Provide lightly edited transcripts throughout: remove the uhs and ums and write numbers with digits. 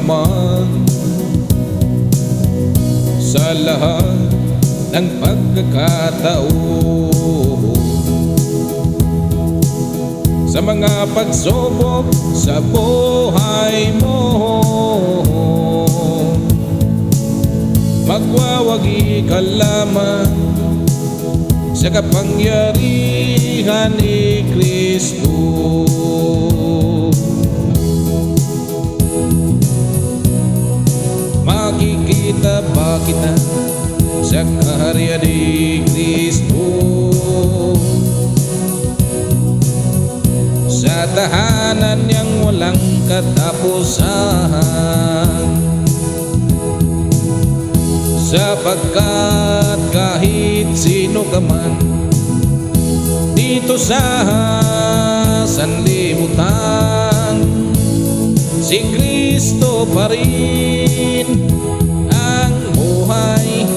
naman sa lahat ng pagkakataon. Sa mga pagsubok sa buhay mo, magwawagi ka lamang sa kapangyarihan ni Kristo. Makikita ba kita sa kaharian ni Kristo, sa tahanan niyang walang katapusan, sapagkat kahit sino ka man dito sa sanlibutan, si Kristo pa rin ang buhay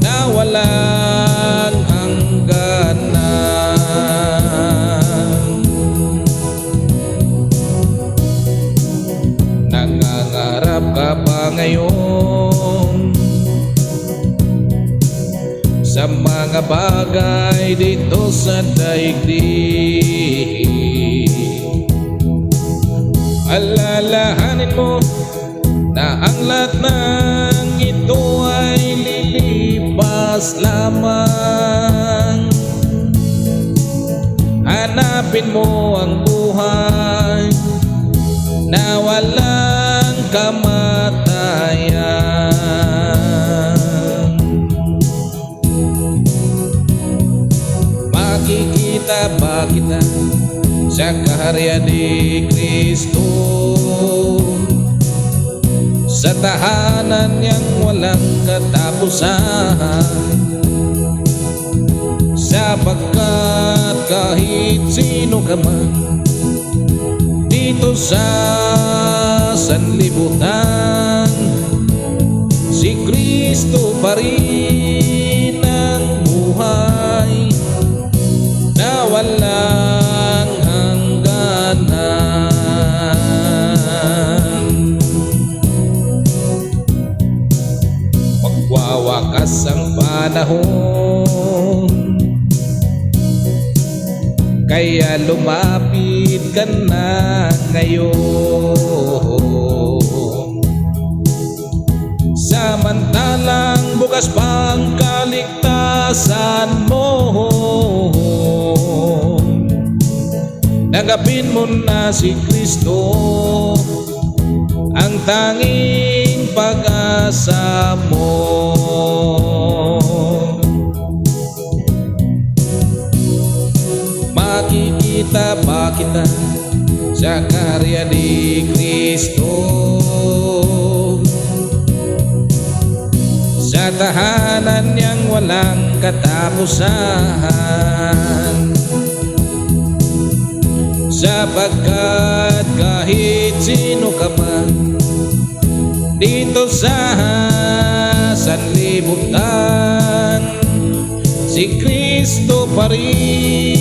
na walang hangganan. Nangangarap ka pa ngayon sa mga bagay dito sa daigdig? Alalahanin mo na ang lahat ng ito ay lilipas lamang. Hanapin mo ang buhay na walang kamatayan. Makikita ba kita sa kaharian ni Kristo, sa tahanan niyang walang katapusan, sapagkat kahit sino ka man dito sa sanlibutan, si Kristo pa rin ang buhay na walang hangganan. Magwawakas ang panahon, kaya lumapit ka na ngayon. Samantalang bukas pang kaligtasan mo, tanggapin mo na si Kristo, ang tanging pag-asa mo. Makikita ba kita sa kaharian ni Kristo, sa tahanan niyang walang katapusan, sapagkat kahit sino ka man dito sa sanlibutan, si Kristo pa rin